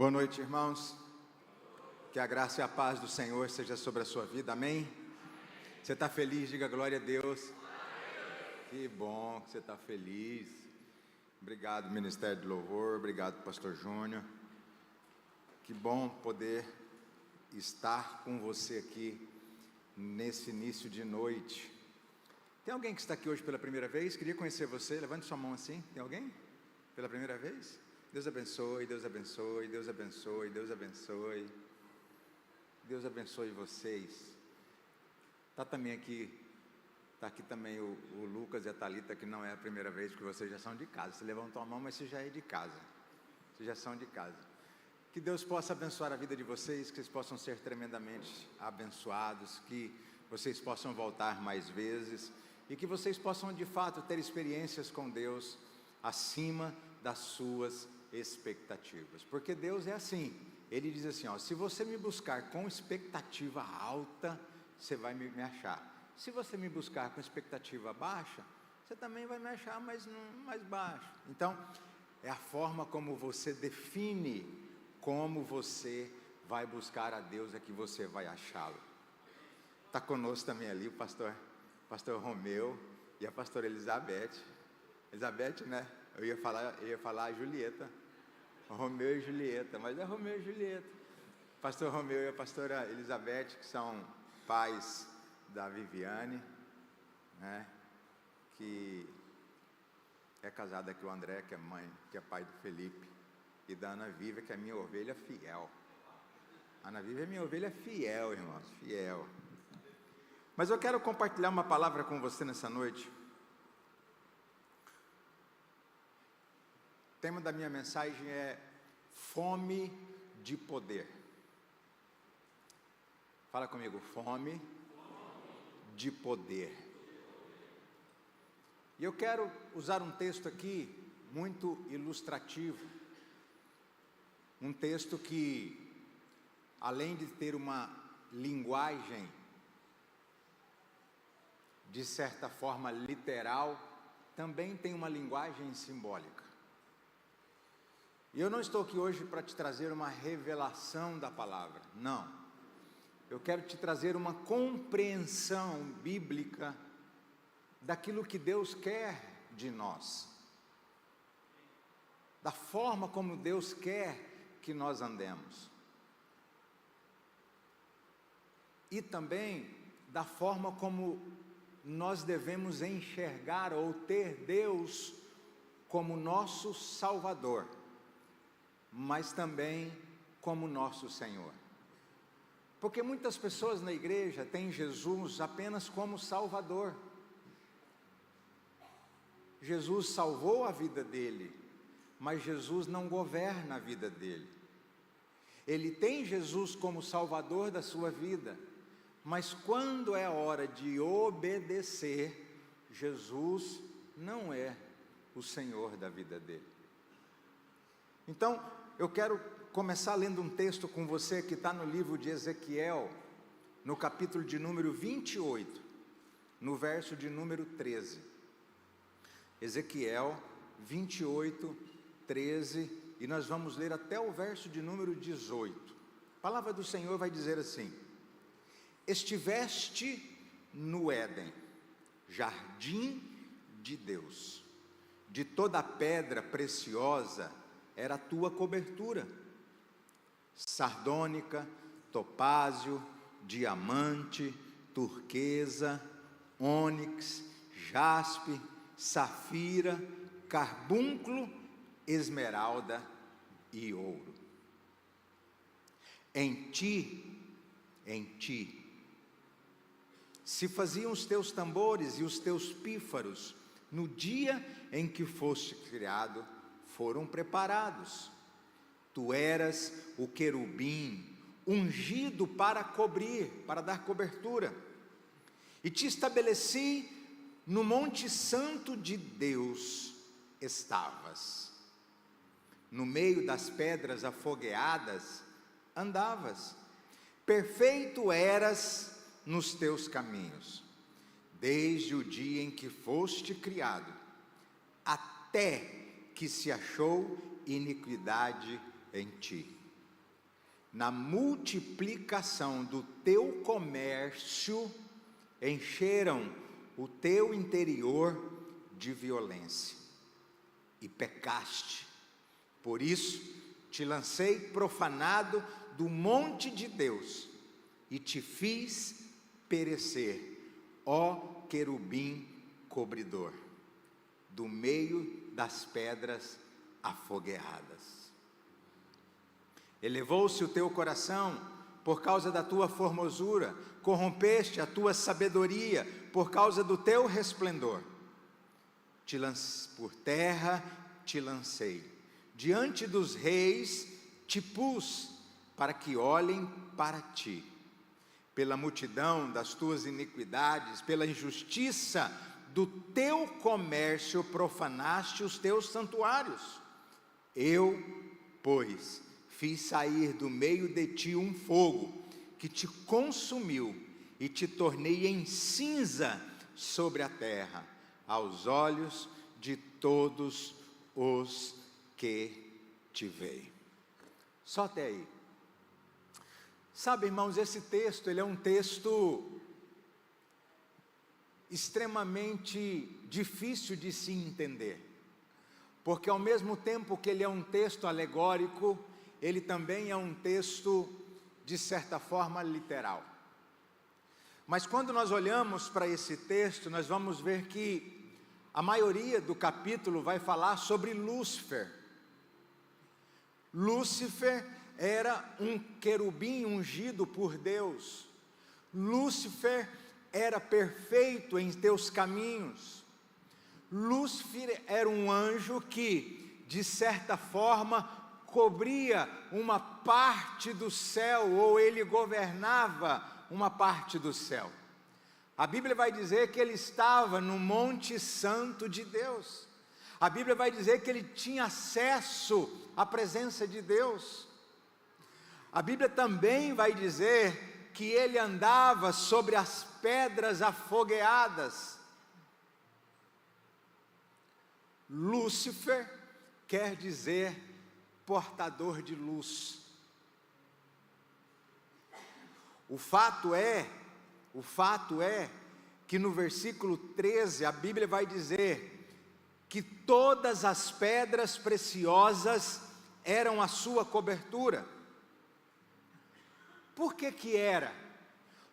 Boa noite, irmãos. Que a graça e a paz do Senhor seja sobre a sua vida, amém? Você está feliz? Diga glória a Deus. Que bom que você está feliz. Obrigado, Ministério do Louvor, obrigado, Pastor Júnior. Que bom poder estar com você aqui nesse início de noite. Tem alguém que está aqui hoje pela primeira vez? Queria conhecer você, levante sua mão assim. Tem alguém? Pela primeira vez? Deus abençoe, Deus abençoe, Deus abençoe, Deus abençoe. Deus abençoe vocês. Está aqui também o Lucas e a Thalita, que não é a primeira vez, porque vocês já são de casa. Você levantou a mão, mas você já é de casa. Vocês já são de casa. Que Deus possa abençoar a vida de vocês, que vocês possam ser tremendamente abençoados, que vocês possam voltar mais vezes e que vocês possam de fato ter experiências com Deus acima das suas expectativas, porque Deus é assim. Ele diz assim, se você me buscar com expectativa alta, você vai me achar. Se você me buscar com expectativa baixa, você também vai me achar mais baixo. Então, é a forma como você define como você vai buscar a Deus, é que você vai achá-lo. Está conosco também ali o pastor Romeu e a pastora Elizabeth, né? Eu ia falar a Julieta, Romeu e Julieta, mas é Romeu e Julieta. Pastor Romeu e a pastora Elizabeth, que são pais da Viviane, né? Que é casada com o André, que é mãe, que é pai do Felipe, e da Ana Viva, que é minha ovelha fiel. Ana Viva é minha ovelha fiel, irmãos, fiel. Mas eu quero compartilhar uma palavra com você nessa noite. O tema da minha mensagem é fome de poder. Fala comigo, fome de poder. E eu quero usar um texto aqui muito ilustrativo. Um texto que, além de ter uma linguagem de certa forma literal, também tem uma linguagem simbólica. E eu não estou aqui hoje para te trazer uma revelação da palavra, não. Eu quero te trazer uma compreensão bíblica daquilo que Deus quer de nós, da forma como Deus quer que nós andemos, e também da forma como nós devemos enxergar ou ter Deus como nosso Salvador, mas também como nosso Senhor. Porque muitas pessoas na igreja têm Jesus apenas como Salvador. Jesus salvou a vida dele, mas Jesus não governa a vida dele. Ele tem Jesus como Salvador da sua vida, mas quando é hora de obedecer, Jesus não é o Senhor da vida dele. Então, eu quero começar lendo um texto com você que está no livro de Ezequiel, no capítulo de número 28, no verso de número 13. Ezequiel 28, 13, e nós vamos ler até o verso de número 18. A palavra do Senhor vai dizer assim: estiveste no Éden, jardim de Deus, de toda pedra preciosa era a tua cobertura, sardônica, topázio, diamante, turquesa, ônix, jaspe, safira, carbúnculo, esmeralda e ouro. Em ti se faziam os teus tambores e os teus pífaros, no dia em que foste criado, foram preparados. Tu eras o querubim, ungido para cobrir, para dar cobertura. E te estabeleci no monte santo de Deus, estavas. No meio das pedras afogueadas, andavas. Perfeito eras nos teus caminhos, desde o dia em que foste criado, até que se achou iniquidade em ti. na multiplicação do teu comércio, encheram o teu interior de violência, e pecaste. Por isso, te lancei profanado do monte de Deus, e te fiz perecer, ó querubim cobridor, do meio das pedras afogueadas. Elevou-se o teu coração por causa da tua formosura, corrompeste a tua sabedoria por causa do teu resplendor. Por terra te lancei, diante dos reis te pus, para que olhem para ti. Pela multidão das tuas iniquidades, pela injustiça do teu comércio, profanaste os teus santuários. Eu, pois, fiz sair do meio de ti um fogo, que te consumiu, e te tornei em cinza sobre a terra, aos olhos de todos os que te veem. Só até aí. Sabe, irmãos, esse texto, ele é um texto extremamente difícil de se entender, porque ao mesmo tempo que ele é um texto alegórico, ele também é um texto, de certa forma, literal. Mas quando nós olhamos para esse texto, nós vamos ver que a maioria do capítulo vai falar sobre Lúcifer. Lúcifer era um querubim ungido por Deus. Lúcifer era perfeito em teus caminhos. Lúcifer era um anjo que, de certa forma, cobria uma parte do céu, ou ele governava uma parte do céu. A Bíblia vai dizer que ele estava no Monte Santo de Deus. A Bíblia vai dizer que ele tinha acesso à presença de Deus. A Bíblia também vai dizer que ele andava sobre as pedras afogueadas. Lúcifer quer dizer portador de luz. O fato é que no versículo 13 a Bíblia vai dizer que todas as pedras preciosas eram a sua cobertura. Por que que era?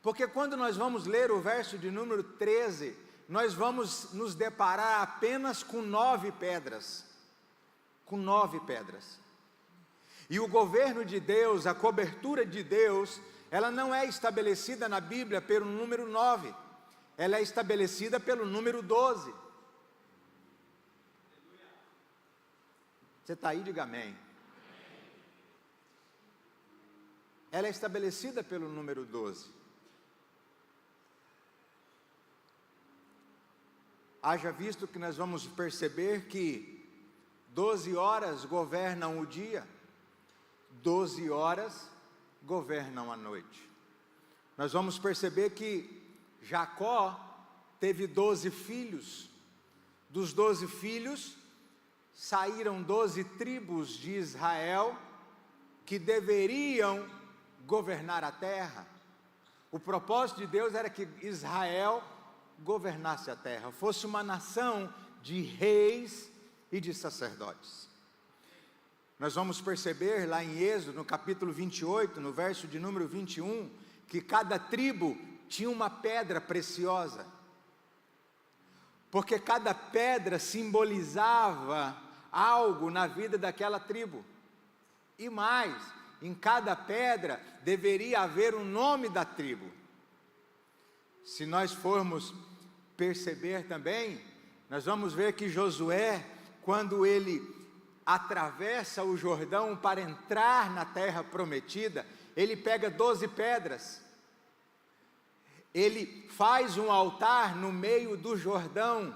Porque quando nós vamos ler o verso de número 13, nós vamos nos deparar apenas com 9 pedras. Com 9 pedras. E o governo de Deus, a cobertura de Deus, ela não é estabelecida na Bíblia pelo número 9, ela é estabelecida pelo número 12. Você está aí, diga amém. Ela é estabelecida pelo número 12. Haja visto que nós vamos perceber que 12 horas governam o dia, 12 horas governam a noite. Nós vamos perceber que Jacó teve 12 filhos. Dos 12 filhos, saíram 12 tribos de Israel, que deveriam governar a terra. O propósito de Deus era que Israel governasse a terra, fosse uma nação de reis e de sacerdotes. Nós vamos perceber lá em Êxodo, no capítulo 28, no verso de número 21, que cada tribo tinha uma pedra preciosa, porque cada pedra simbolizava algo na vida daquela tribo. E mais, em cada pedra deveria haver um nome da tribo. Se nós formos perceber também, nós vamos ver que Josué, quando ele atravessa o Jordão para entrar na terra prometida, ele pega 12 pedras, ele faz um altar no meio do Jordão,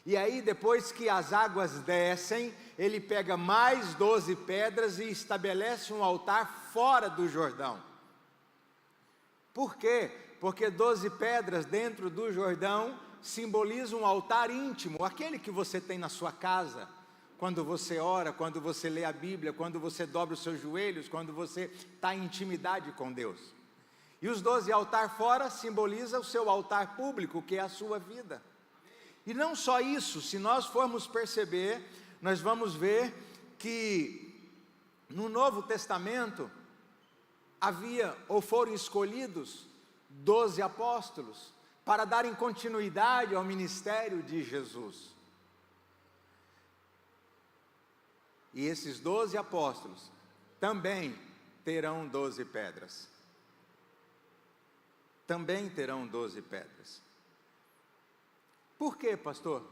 e aí depois que as águas descem, ele pega mais 12 pedras e estabelece um altar fora do Jordão. Por quê? Porque 12 pedras dentro do Jordão simbolizam um altar íntimo, aquele que você tem na sua casa, quando você ora, quando você lê a Bíblia, quando você dobra os seus joelhos, quando você está em intimidade com Deus. E os 12 altar fora simboliza o seu altar público, que é a sua vida. E não só isso, se nós formos perceber, nós vamos ver que no Novo Testamento havia ou foram escolhidos 12 apóstolos para darem continuidade ao ministério de Jesus. E esses 12 apóstolos também terão 12 pedras. Também terão 12 pedras. Por quê, pastor?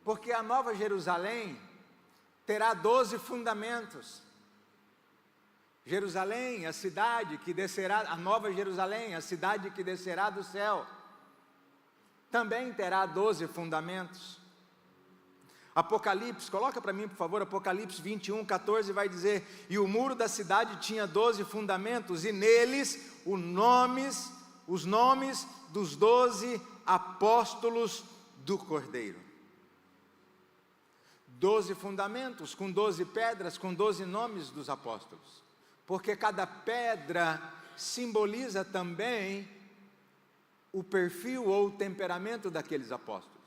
Porque a Nova Jerusalém terá 12 fundamentos. Jerusalém, a cidade que descerá, a Nova Jerusalém, a cidade que descerá do céu, também terá 12 fundamentos. Apocalipse, coloca para mim por favor, Apocalipse 21, 14 vai dizer: e o muro da cidade tinha 12 fundamentos, e neles os nomes dos 12 apóstolos do Cordeiro. 12 fundamentos, com 12 pedras, com 12 nomes dos apóstolos, porque cada pedra simboliza também o perfil ou o temperamento daqueles apóstolos.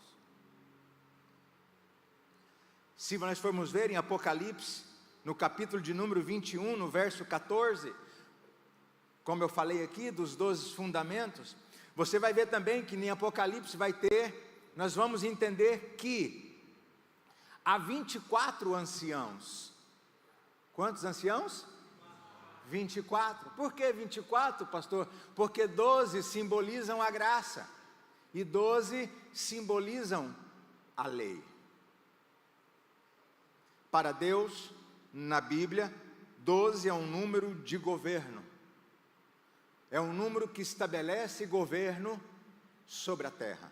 Se nós formos ver em Apocalipse, no capítulo de número 21, no verso 14, como eu falei aqui, dos 12 fundamentos, você vai ver também que em Apocalipse nós vamos entender que há 24 anciãos. Quantos anciãos? 24. Por que 24, pastor? Porque 12 simbolizam a graça e 12 simbolizam a lei. Para Deus, na Bíblia, 12 é um número de governo. É um número que estabelece governo sobre a terra.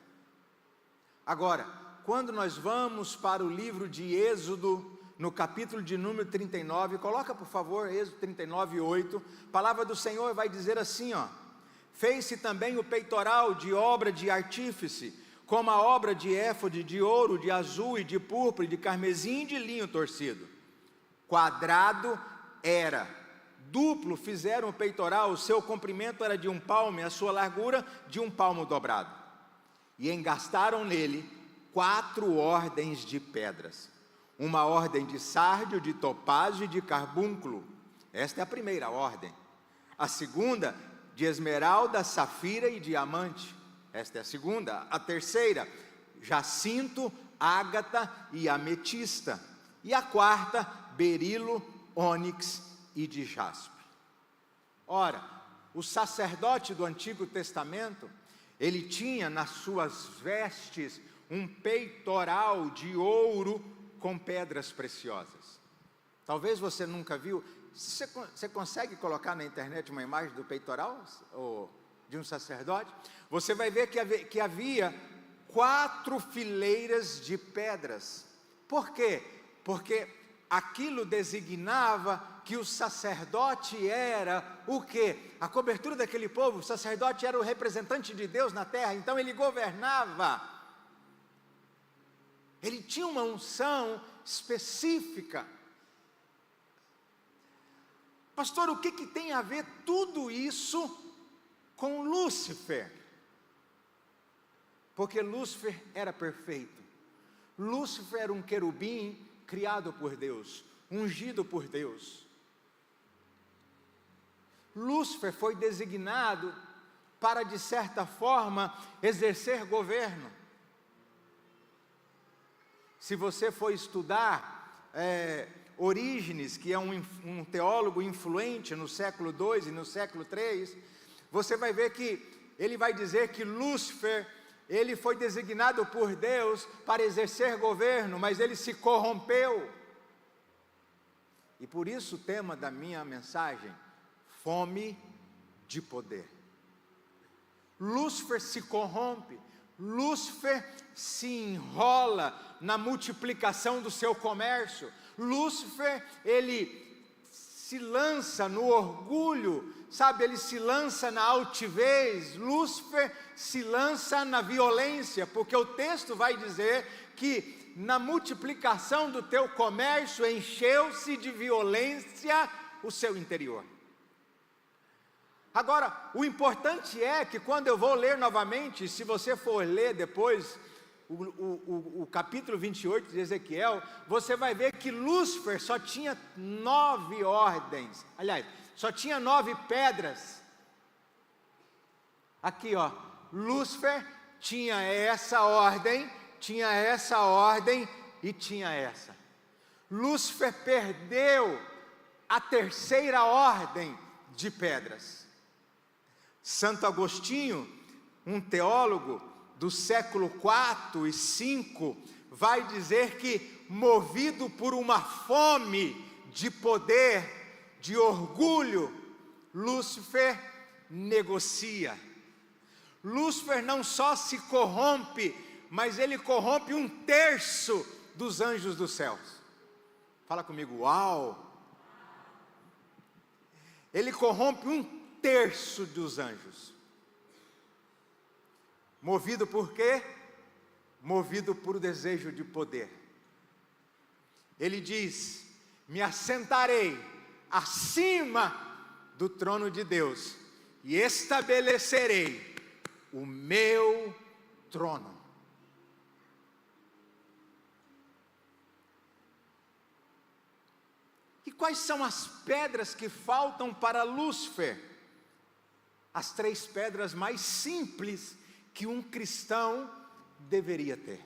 Agora, quando nós vamos para o livro de Êxodo, no capítulo de número 39, coloca por favor, Êxodo 39, 8, a palavra do Senhor vai dizer assim, ó: fez-se também o peitoral de obra de artífice, como a obra de éfode, de ouro, de azul e de púrpura, de carmesim e de linho torcido. Quadrado era, duplo fizeram o peitoral, o seu comprimento era de 1 palmo, e a sua largura de 1 palmo dobrado. E engastaram nele 4 ordens de pedras, uma ordem de sárdio, de topázio e de carbúnculo. Esta é a primeira ordem. A segunda, de esmeralda, safira e diamante. Esta é a segunda. A terceira, jacinto, ágata e ametista. E a quarta, berilo, ônix e de jaspe. Ora, o sacerdote do Antigo Testamento, ele tinha nas suas vestes um peitoral de ouro com pedras preciosas. Talvez você nunca viu. Você consegue colocar na internet uma imagem do peitoral ou de um sacerdote? Você vai ver que havia 4 fileiras de pedras. Por quê? Porque aquilo designava que o sacerdote era o quê? A cobertura daquele povo. O sacerdote era o representante de Deus na terra, então ele governava. Ele tinha uma unção específica. Pastor, o que tem a ver tudo isso com Lúcifer? Porque Lúcifer era perfeito. Lúcifer era um querubim criado por Deus, ungido por Deus. Lúcifer foi designado para, de certa forma, exercer governo. Se você for estudar Orígenes, que é um teólogo influente no século II e no século III, você vai ver que ele vai dizer que Lúcifer, ele foi designado por Deus para exercer governo, mas ele se corrompeu. E por isso o tema da minha mensagem, fome de poder. Lúcifer se corrompe, Lúcifer se enrola na multiplicação do seu comércio. Lúcifer, ele se lança no orgulho, sabe, ele se lança na altivez. Lúcifer se lança na violência, porque o texto vai dizer que na multiplicação do teu comércio encheu-se de violência o seu interior. Agora, o importante é que quando eu vou ler novamente, se você for ler depois o capítulo 28 de Ezequiel, você vai ver que Lúcifer só tinha 9 ordens, aliás, só tinha 9 pedras. Aqui ó, Lúcifer tinha essa ordem, tinha essa ordem e tinha essa. Lúcifer perdeu a terceira ordem de pedras. Santo Agostinho, um teólogo do século IV e V, vai dizer que, movido por uma fome de poder, de orgulho, Lúcifer negocia. Lúcifer não só se corrompe, mas ele corrompe 1/3 dos anjos dos céus. Fala comigo, uau! Ele corrompe 1/3 dos anjos. Movido por quê? Movido por o desejo de poder. Ele diz: me assentarei acima do trono de Deus e estabelecerei o meu trono. E quais são as pedras que faltam para Lúcifer? As 3 pedras mais simples que um cristão deveria ter.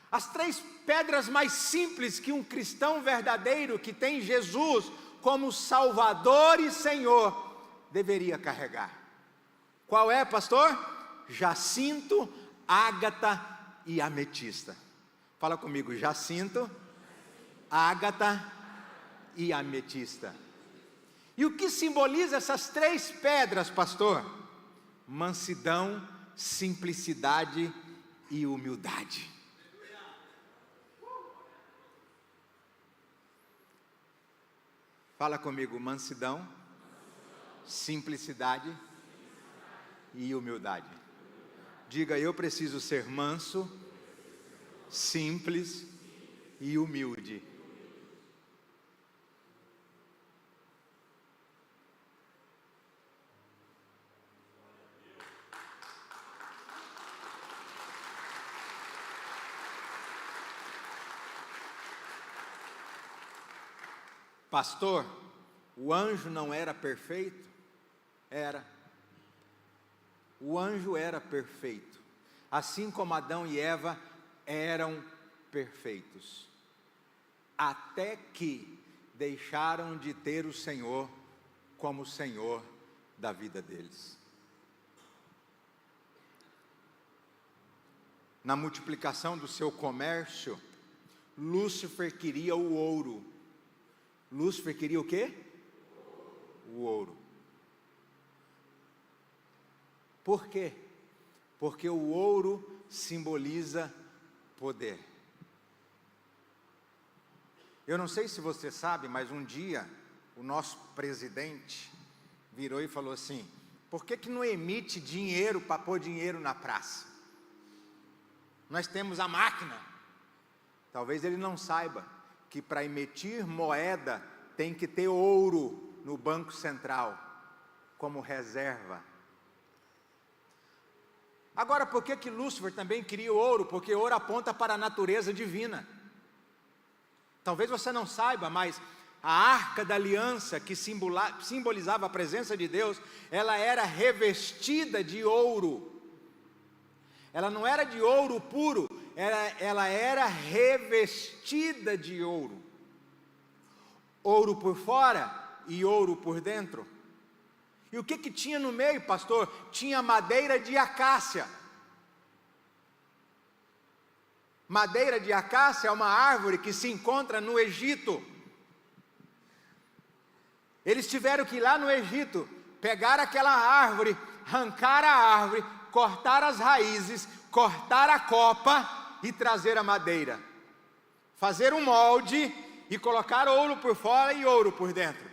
As 3 pedras mais simples que um cristão verdadeiro, que tem Jesus como Salvador e Senhor, deveria carregar. Qual é, pastor? Jacinto, ágata e ametista. Fala comigo, jacinto, ágata e ametista. E o que simboliza essas 3 pedras, pastor? Mansidão, simplicidade e humildade. Fala comigo, mansidão, simplicidade e humildade. Diga, eu preciso ser manso, simples e humilde. Pastor, o anjo não era perfeito? Era. O anjo era perfeito, assim como Adão e Eva eram perfeitos, até que deixaram de ter o Senhor como Senhor da vida deles. Na multiplicação do seu comércio, Lúcifer queria o ouro. Lúcifer queria o quê? O ouro. Por quê? Porque o ouro simboliza poder. Eu não sei se você sabe, mas um dia o nosso presidente virou e falou assim: por que não emite dinheiro para pôr dinheiro na praça? Nós temos a máquina. Talvez ele não saiba que para emitir moeda tem que ter ouro no Banco Central como reserva. Agora, por que Lúcifer também queria o ouro? Porque ouro aponta para a natureza divina. Talvez você não saiba, mas a arca da aliança, que simbolizava a presença de Deus, ela era revestida de ouro. Ela não era de ouro puro, ela era revestida de ouro. Ouro por fora e ouro por dentro. E o que tinha no meio, pastor? Tinha madeira de acácia. Madeira de acácia é uma árvore que se encontra no Egito. Eles tiveram que ir lá no Egito, pegar aquela árvore, arrancar a árvore, cortar as raízes, cortar a copa e trazer a madeira. Fazer um molde e colocar ouro por fora e ouro por dentro.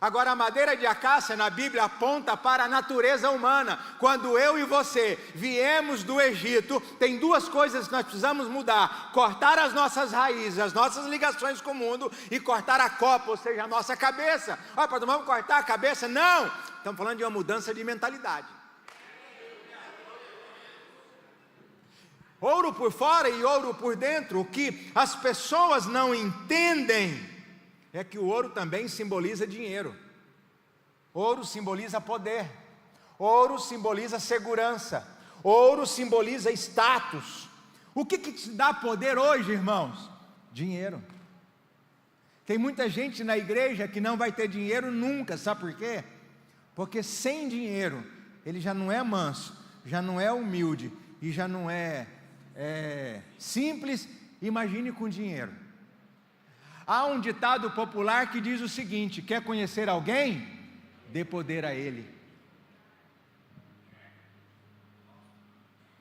Agora, a madeira de acácia na Bíblia aponta para a natureza humana. Quando eu e você viemos do Egito, tem duas coisas que nós precisamos mudar: cortar as nossas raízes, as nossas ligações com o mundo, e cortar a copa, ou seja, a nossa cabeça. Olha, vamos cortar a cabeça? Não! Estamos falando de uma mudança de mentalidade. Ouro por fora e ouro por dentro. O que as pessoas não entendem é que o ouro também simboliza dinheiro. Ouro simboliza poder. Ouro simboliza segurança. Ouro simboliza status. O que te dá poder hoje, irmãos? Dinheiro. Tem muita gente na igreja que não vai ter dinheiro nunca. Sabe por quê? Porque sem dinheiro ele já não é manso, já não é humilde e já não é simples. Imagine com dinheiro. Há um ditado popular que diz o seguinte: quer conhecer alguém? Dê poder a ele.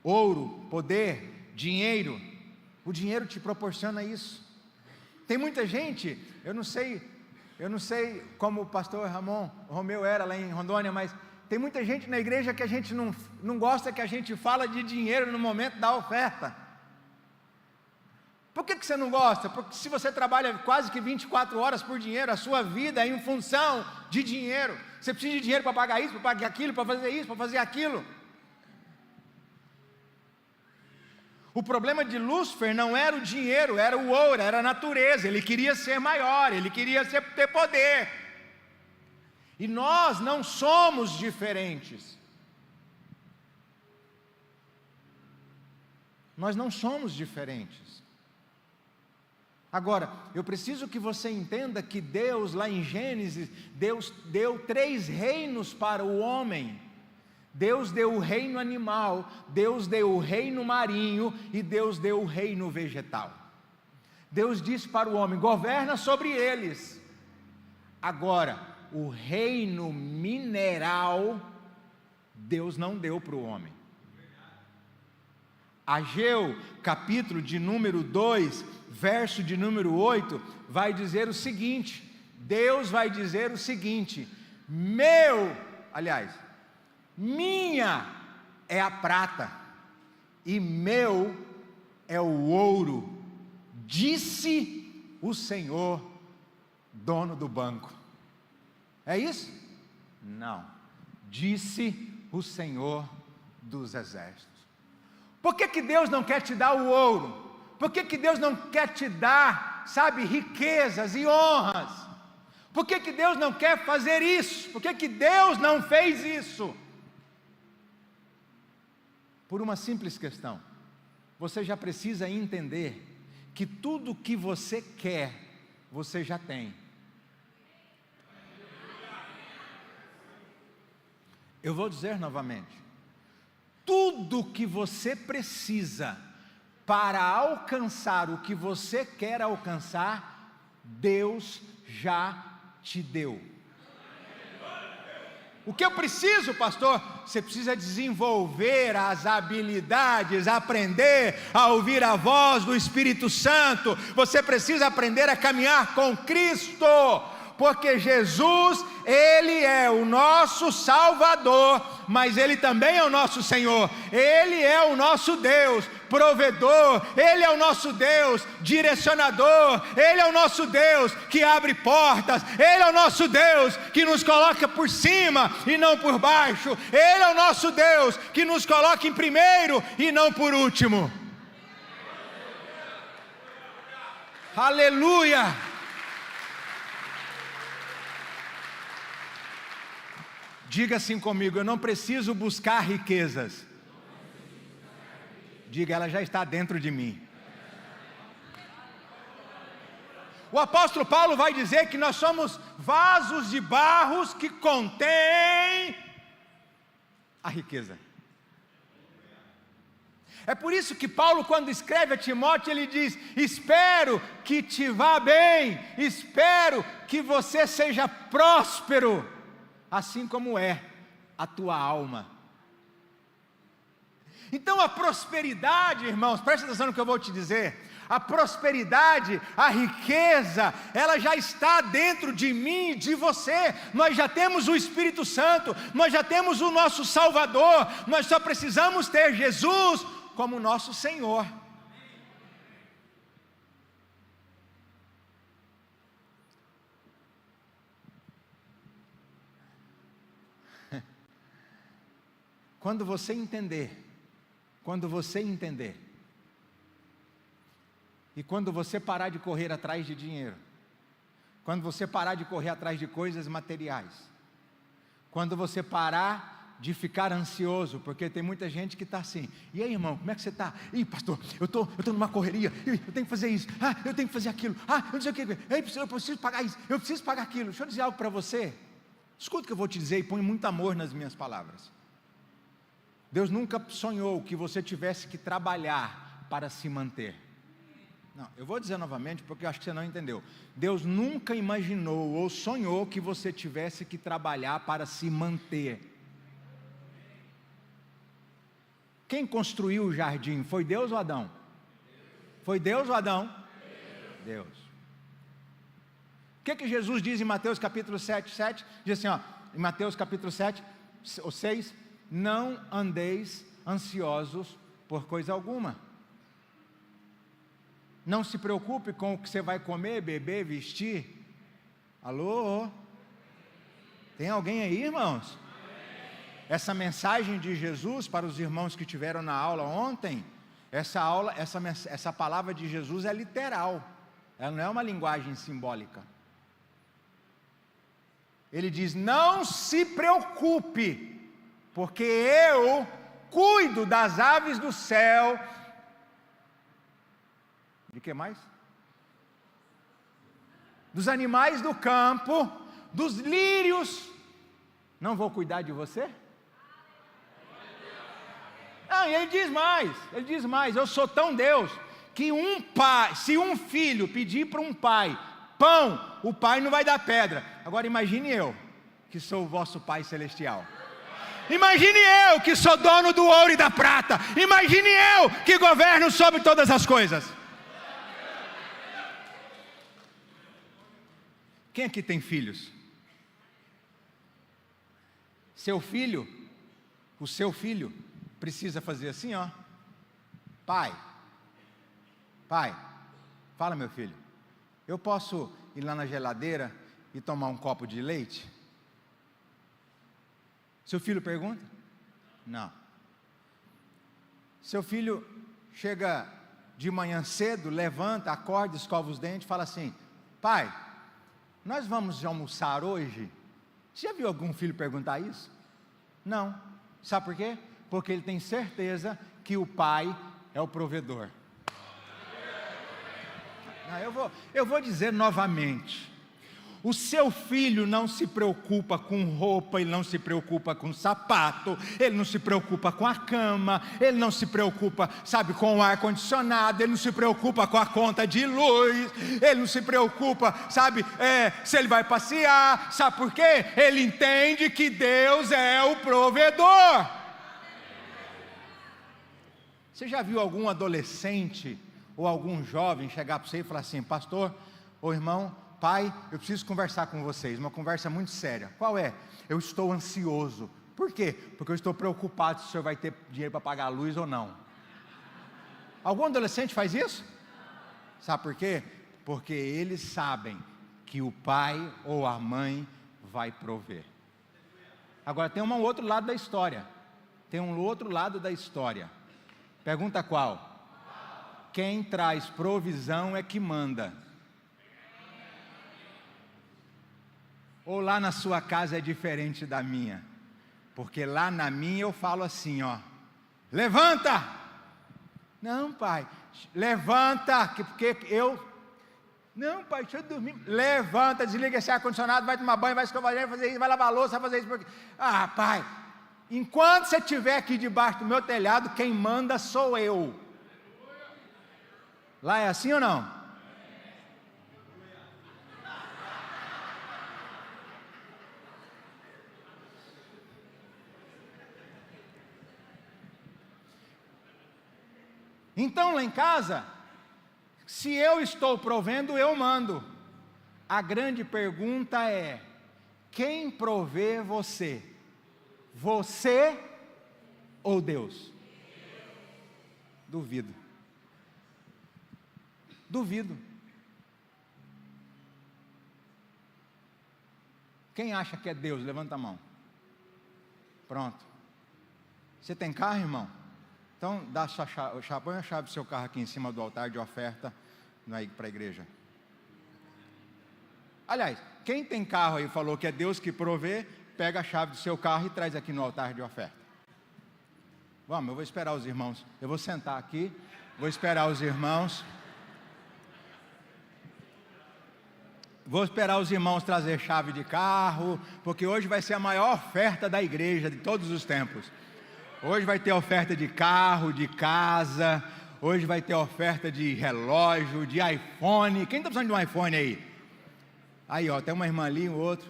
Ouro, poder, dinheiro. O dinheiro te proporciona isso. Tem muita gente, eu não sei como o pastor Romeu era lá em Rondônia, mas tem muita gente na igreja que a gente não gosta que a gente fala de dinheiro no momento da oferta. Por que você não gosta? Porque se você trabalha quase que 24 horas por dinheiro, a sua vida é em função de dinheiro. Você precisa de dinheiro para pagar isso, para pagar aquilo, para fazer isso, para fazer aquilo. O problema de Lúcifer não era o dinheiro, era o ouro, era a natureza. Ele queria ser maior, ele queria ter poder. E nós não somos diferentes. Nós não somos diferentes. Agora, eu preciso que você entenda que Deus, lá em Gênesis, Deus deu 3 reinos para o homem. Deus deu o reino animal, Deus deu o reino marinho e Deus deu o reino vegetal. Deus disse para o homem: governa sobre eles. Agora, o reino mineral, Deus não deu para o homem. Ageu, capítulo de número 2, verso de número 8, vai dizer o seguinte: Deus vai dizer o seguinte: minha é a prata e meu é o ouro, disse o Senhor, dono do banco. É isso? Não, disse o Senhor dos exércitos. Por que Deus não quer te dar o ouro? Por que Deus não quer te dar, riquezas e honras? Por que Deus não quer fazer isso? Por que Deus não fez isso? Por uma simples questão: você já precisa entender que tudo que você quer, você já tem. Eu vou dizer novamente: tudo que você precisa para alcançar o que você quer alcançar, Deus já te deu. O que eu preciso, pastor? Você precisa desenvolver as habilidades, aprender a ouvir a voz do Espírito Santo. Você precisa aprender a caminhar com Cristo, porque Jesus, Ele é o nosso Salvador, mas Ele também é o nosso Senhor. Ele é o nosso Deus provedor, Ele é o nosso Deus direcionador, Ele é o nosso Deus que abre portas, Ele é o nosso Deus que nos coloca por cima e não por baixo, Ele é o nosso Deus que nos coloca em primeiro e não por último. Aleluia! Diga assim comigo: eu não preciso buscar riquezas. Diga: ela já está dentro de mim. O apóstolo Paulo vai dizer que nós somos vasos de barros que contêm a riqueza. É por isso que Paulo, quando escreve a Timóteo, ele diz: espero que te vá bem, espero que você seja próspero, assim como é a tua alma. Então a prosperidade, irmãos, presta atenção no que eu vou te dizer. A prosperidade, a riqueza, ela já está dentro de mim e de você. Nós já temos o Espírito Santo, nós já temos o nosso Salvador, nós só precisamos ter Jesus como nosso Senhor. Quando você entender, e quando você parar de correr atrás de dinheiro, quando você parar de correr atrás de coisas materiais, quando você parar de ficar ansioso, porque tem muita gente que está assim, e aí irmão, como é que você está? Ih pastor, eu estou numa correria, eu tenho que fazer isso, eu tenho que fazer aquilo, eu não sei o que, eu preciso pagar isso, eu preciso pagar aquilo. Deixa eu dizer algo para você, escuta o que eu vou te dizer e põe muito amor nas minhas palavras. Deus nunca sonhou que você tivesse que trabalhar para se manter. Não, eu vou dizer novamente porque eu acho que você não entendeu. Deus nunca imaginou ou sonhou que você tivesse que trabalhar para se manter. Quem construiu o jardim? Foi Deus ou Adão? Foi Deus ou Adão? Deus. O que Jesus diz em Mateus capítulo 7? Diz assim, em Mateus capítulo 7, ou 6, não andeis ansiosos por coisa alguma. Não se preocupe com o que você vai comer, beber, vestir. Alô? Tem alguém aí, irmãos? Essa mensagem de Jesus para os irmãos que tiveram na aula ontem, essa palavra de Jesus é literal. Ela não é uma linguagem simbólica. Ele diz, não se preocupe, porque eu cuido das aves do céu. De que mais? Dos animais do campo, dos lírios. Não vou cuidar de você? Não, e ele diz mais, eu sou tão Deus, que um pai, se um filho pedir para um pai pão, o pai não vai dar pedra. Agora imagine eu, que sou o vosso Pai Celestial. Imagine eu, que sou dono do ouro e da prata. Imagine eu, que governo sobre todas as coisas. Quem aqui tem filhos? O seu filho precisa fazer assim, pai, fala meu filho, eu posso ir lá na geladeira e tomar um copo de leite? Seu filho pergunta? Não. Seu filho chega de manhã cedo, levanta, acorda, escova os dentes, fala assim, pai, nós vamos almoçar hoje? Você já viu algum filho perguntar isso? Não. Sabe por quê? Porque ele tem certeza que o pai é o provedor. Eu vou dizer novamente. O seu filho não se preocupa com roupa, ele não se preocupa com sapato, ele não se preocupa com a cama, ele não se preocupa, com o ar-condicionado, ele não se preocupa com a conta de luz, ele não se preocupa, se ele vai passear, sabe por quê? Ele entende que Deus é o provedor. Você já viu algum adolescente ou algum jovem chegar para você e falar assim, pastor, ou irmão, pai, eu preciso conversar com vocês, uma conversa muito séria. Qual é? Eu estou ansioso. Por quê? Porque eu estou preocupado se o senhor vai ter dinheiro para pagar a luz ou não. Algum adolescente faz isso? Sabe por quê? Porque eles sabem que o pai ou a mãe vai prover. Agora tem um outro lado da história. Pergunta qual? Quem traz provisão é que manda. Ou lá na sua casa é diferente da minha? Porque lá na minha eu falo assim, levanta! Não, pai, levanta, porque eu... Não, pai, deixa eu dormir. Levanta, desliga esse ar-condicionado, vai tomar banho, vai escovar, vai fazer isso, vai lavar a louça, vai fazer isso. Porque... pai, enquanto você estiver aqui debaixo do meu telhado, quem manda sou eu. Lá é assim ou não? Então lá em casa, Se eu estou provendo, eu mando. A grande pergunta é: quem provê você? Você ou Deus? Duvido. Duvido. Quem acha que é Deus? Levanta a mão. Pronto. Você tem carro, irmão? Então, dá a sua chave, põe a chave do seu carro aqui em cima do altar de oferta para a igreja. Aliás, quem tem carro aí falou que é Deus que provê, pega a chave do seu carro e traz aqui no altar de oferta. Vamos, eu vou esperar os irmãos. Eu vou sentar aqui, vou esperar os irmãos. Vou esperar os irmãos trazer chave de carro, porque hoje vai ser a maior oferta da igreja de todos os tempos. Hoje vai ter oferta de carro, de casa, hoje vai ter oferta de relógio, de iPhone. Quem está precisando de um iPhone aí? Aí, ó, tem uma irmã ali, um outro.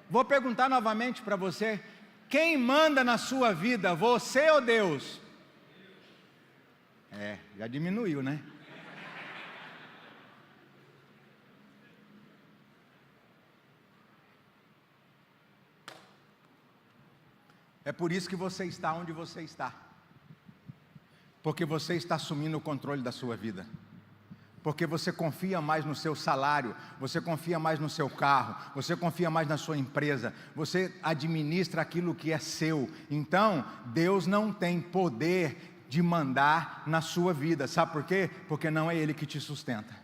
Vou perguntar novamente para você: quem manda na sua vida, você ou Deus? Já diminuiu, né? É por isso que você está onde você está, porque você está assumindo o controle da sua vida, porque você confia mais no seu salário, você confia mais no seu carro, você confia mais na sua empresa, você administra aquilo que é seu. Então, Deus não tem poder de mandar na sua vida, sabe por quê? Porque não é Ele que te sustenta.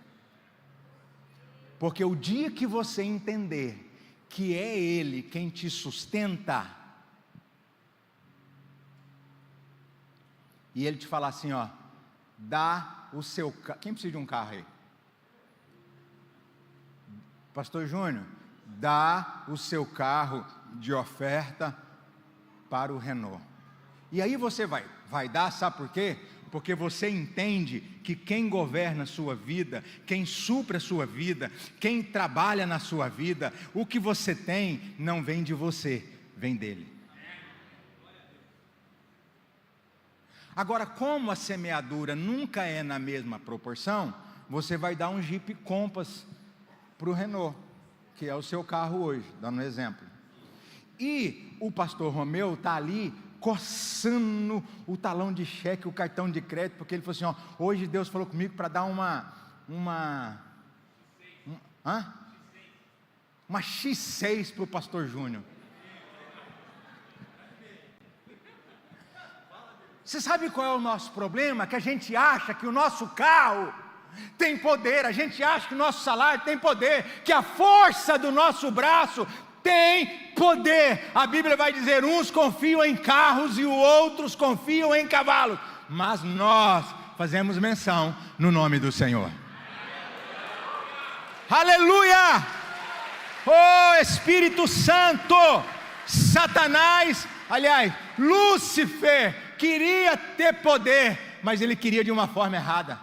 Porque o dia que você entender que é Ele quem te sustenta, e Ele te falar assim, ó, dá o seu carro. Quem precisa de um carro aí? Pastor Júnior, dá o seu carro de oferta para o Renault. E aí você vai dar, sabe por quê? Porque você entende que quem governa a sua vida, quem supre a sua vida, quem trabalha na sua vida, o que você tem não vem de você, vem dele. Agora, como a semeadura nunca é na mesma proporção, você vai dar um Jeep Compass para o Renault, que é o seu carro hoje, dando um exemplo. E o pastor Romeu está ali coçando o talão de cheque, o cartão de crédito, porque ele falou assim, ó, hoje Deus falou comigo para dar uma X6 para o pastor Júnior. Você sabe qual é o nosso problema? Que a gente acha que o nosso carro tem poder, a gente acha que o nosso salário tem poder, que a força do nosso braço tem poder. A Bíblia vai dizer, uns confiam em carros e os outros confiam em cavalos, mas nós fazemos menção no nome do Senhor. Aleluia! Oh Espírito Santo! Satanás, aliás, Lúcifer queria ter poder, mas ele queria de uma forma errada.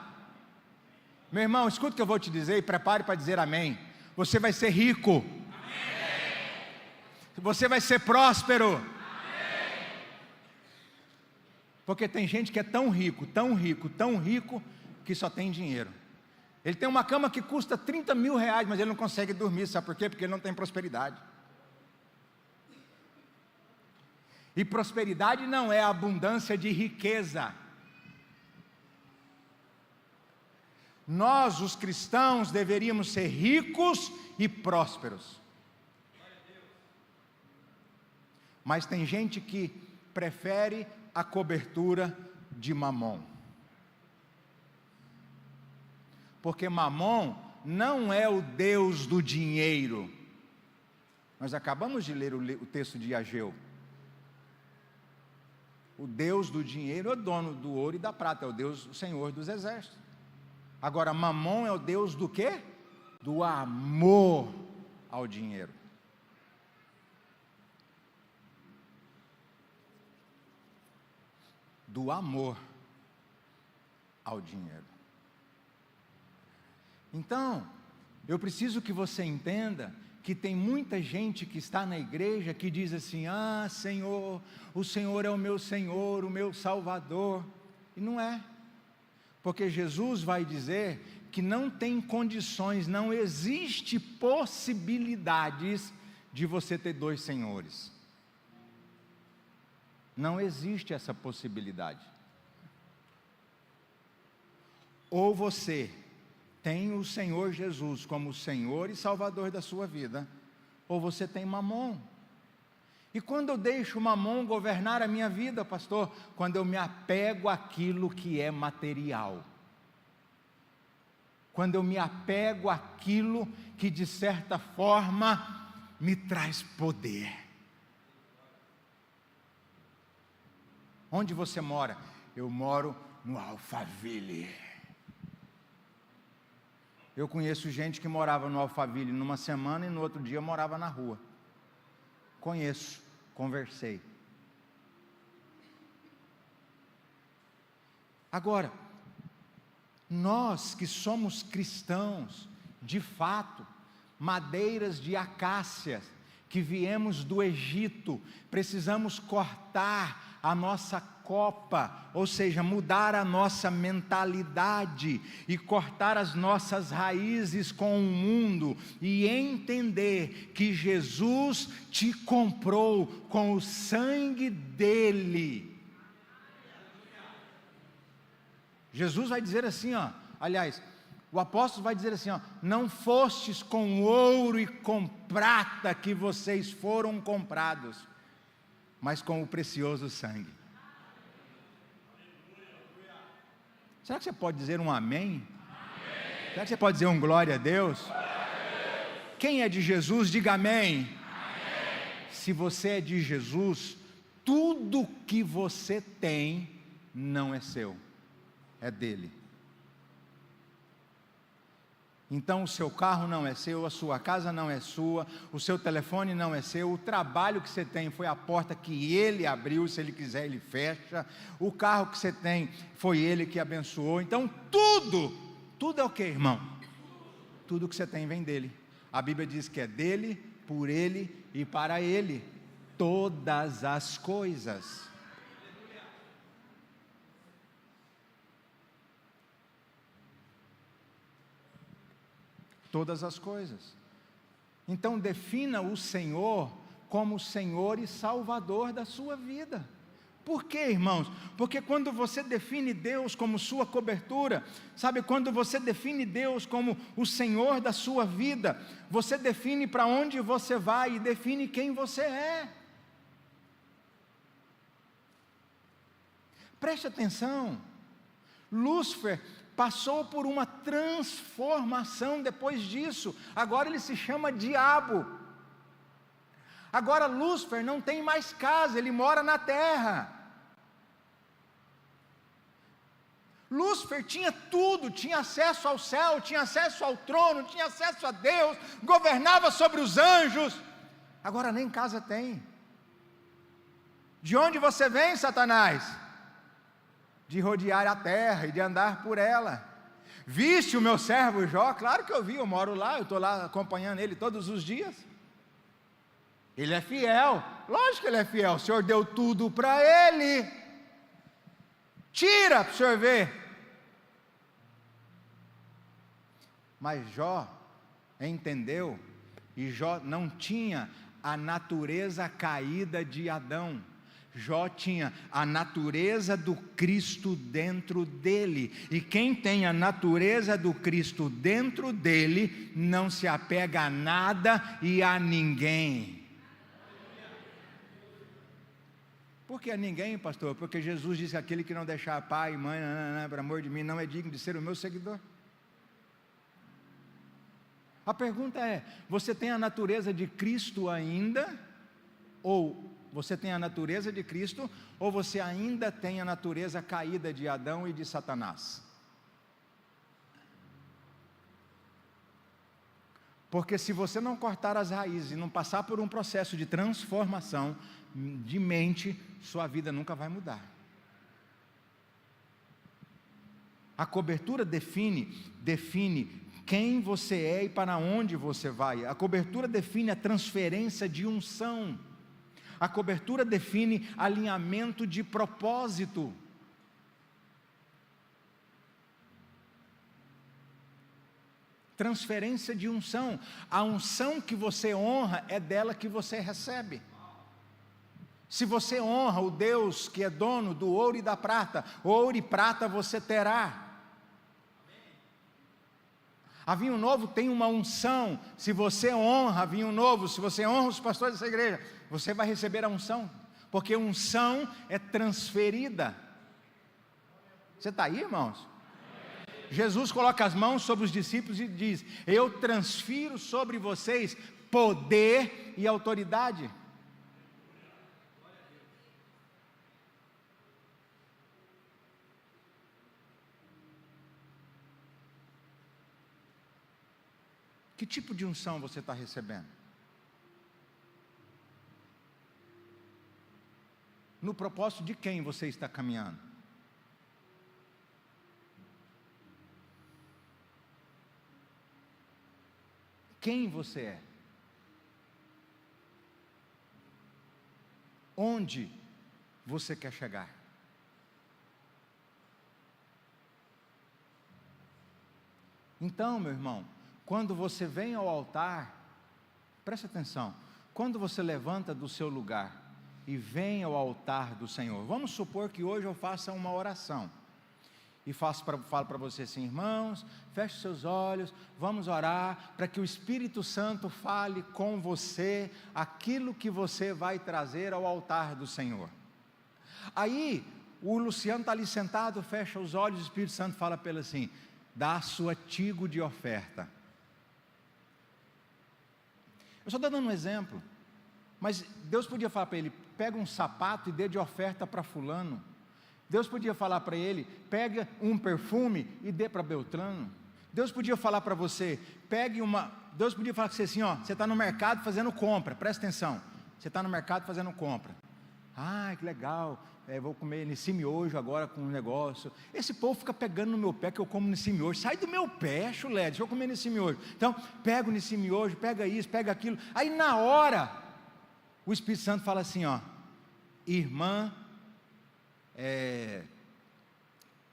Meu irmão, escuta o que eu vou te dizer e prepare para dizer amém. Você vai ser rico. Amém. Você vai ser próspero. Amém. Porque tem gente que é tão rico, tão rico, tão rico, que só tem dinheiro. Ele tem uma cama que custa 30 mil reais, mas ele não consegue dormir, sabe por quê? Porque ele não tem prosperidade. E prosperidade não é abundância de riqueza. Nós, os cristãos, deveríamos ser ricos e prósperos. Mas tem gente que prefere a cobertura de Mamon. Porque Mamon não é o Deus do dinheiro. Nós acabamos de ler o texto de Ageu. O Deus do dinheiro é o dono do ouro e da prata, é o Deus, o Senhor dos exércitos. Agora, Mamon é o Deus do quê? Do amor ao dinheiro. Do amor ao dinheiro. Então, eu preciso que você entenda que tem muita gente que está na igreja que diz assim, ah Senhor, o Senhor é o meu Senhor, o meu Salvador, e não é, Porque Jesus vai dizer que não tem condições, não existe possibilidades de você ter dois senhores. Não existe essa possibilidade. Ou você tem o Senhor Jesus como Senhor e Salvador da sua vida, ou você tem Mamon. E quando eu deixo Mamon governar a minha vida, pastor? Quando eu me apego àquilo que é material. Quando eu me apego àquilo que de certa forma me traz poder. Onde você mora? Eu moro no Alphaville. Eu conheço gente que morava no Alphaville numa semana e no outro dia morava na rua. Conheço, conversei. Agora, nós que somos cristãos, de fato, madeiras de acácias, que viemos do Egito, precisamos cortar a nossa copa, ou seja, mudar a nossa mentalidade e cortar as nossas raízes com o mundo e entender que Jesus te comprou com o sangue dele. Jesus vai dizer assim, aliás, o apóstolo vai dizer assim, não fostes com ouro e com prata que vocês foram comprados, mas com o precioso sangue. Será que você pode dizer um amém? Amém. Será que você pode dizer um glória a Deus? Glória a Deus. Quem é de Jesus, diga amém. Amém. Se você é de Jesus, tudo que você tem não é seu, é dele. Então o seu carro não é seu, a sua casa não é sua, o seu telefone não é seu, o trabalho que você tem foi a porta que ele abriu, se ele quiser ele fecha, o carro que você tem foi ele que abençoou. Então tudo é o que, irmão? Tudo que você tem vem dele. A Bíblia diz que é dele, por ele e para ele, todas as coisas. Todas as coisas. Então defina o Senhor como Senhor e Salvador da sua vida. Por quê, irmãos? Porque quando você define Deus como sua cobertura, sabe, quando você define Deus como o Senhor da sua vida, você define para onde você vai e define quem você é. Preste atenção, Lúcifer passou por uma transformação depois disso, agora ele se chama diabo. Agora Lúcifer não tem mais casa, ele mora na terra. Lúcifer tinha tudo, tinha acesso ao céu, tinha acesso ao trono, tinha acesso a Deus, governava sobre os anjos, agora nem casa tem. De onde você vem, Satanás? De rodear a terra e de andar por ela. Viste o meu servo Jó? Claro que eu vi, eu moro lá, eu estou lá acompanhando ele todos os dias. Ele é fiel, lógico que ele é fiel, o Senhor deu tudo para ele. Tira para o Senhor ver. Mas Jó entendeu, e Jó não tinha a natureza caída de Adão. Jó tinha a natureza do Cristo dentro dele, e quem tem a natureza do Cristo dentro dele, não se apega a nada e a ninguém. Por que a ninguém, pastor? Porque Jesus disse que aquele que não deixar pai e mãe, por amor de mim, não é digno de ser o meu seguidor. A pergunta é, você tem a natureza de Cristo ainda? Ou você tem a natureza de Cristo, ou você ainda tem a natureza caída de Adão e de Satanás? Porque se você não cortar as raízes e não passar por um processo de transformação de mente, sua vida nunca vai mudar. A cobertura define quem você é e para onde você vai. A cobertura define a transferência de unção. A cobertura define alinhamento de propósito. Transferência de unção. A unção que você honra é dela que você recebe. Se você honra o Deus que é dono do ouro e da prata, ouro e prata você terá. A Vinho Novo tem uma unção. Se você honra a Vinho Novo, se você honra os pastores dessa igreja, você vai receber a unção, porque unção é transferida. Você está aí, irmãos? Jesus coloca as mãos sobre os discípulos e diz: eu transfiro sobre vocês poder e autoridade. Que tipo de unção você está recebendo? No propósito de quem você está caminhando? Quem você é? Onde você quer chegar? Então, meu irmão, quando você vem ao altar, preste atenção, quando você levanta do seu lugar e vem ao altar do Senhor, vamos supor que hoje eu faça uma oração, e falo para você assim: irmãos, feche seus olhos, vamos orar, para que o Espírito Santo fale com você, aquilo que você vai trazer ao altar do Senhor. Aí, o Luciano está ali sentado, fecha os olhos, o Espírito Santo fala para ele assim: dá a sua tigo de oferta. Eu só estou dando um exemplo, mas Deus podia falar para ele: pega um sapato e dê de oferta para fulano. Deus podia falar para ele: pega um perfume e dê para Beltrano. Deus podia falar para você: Deus podia falar com você assim: ó, você está no mercado fazendo compra, presta atenção, você está no mercado fazendo compra. Ah, que legal, vou comer nesse miojo agora com um negócio. Esse povo fica pegando no meu pé que eu como nesse miojo. Sai do meu pé, chulé, deixa eu comer nesse miojo. Então, pega nesse miojo, pega isso, pega aquilo. Aí na hora, o Espírito Santo fala assim: ó, irmã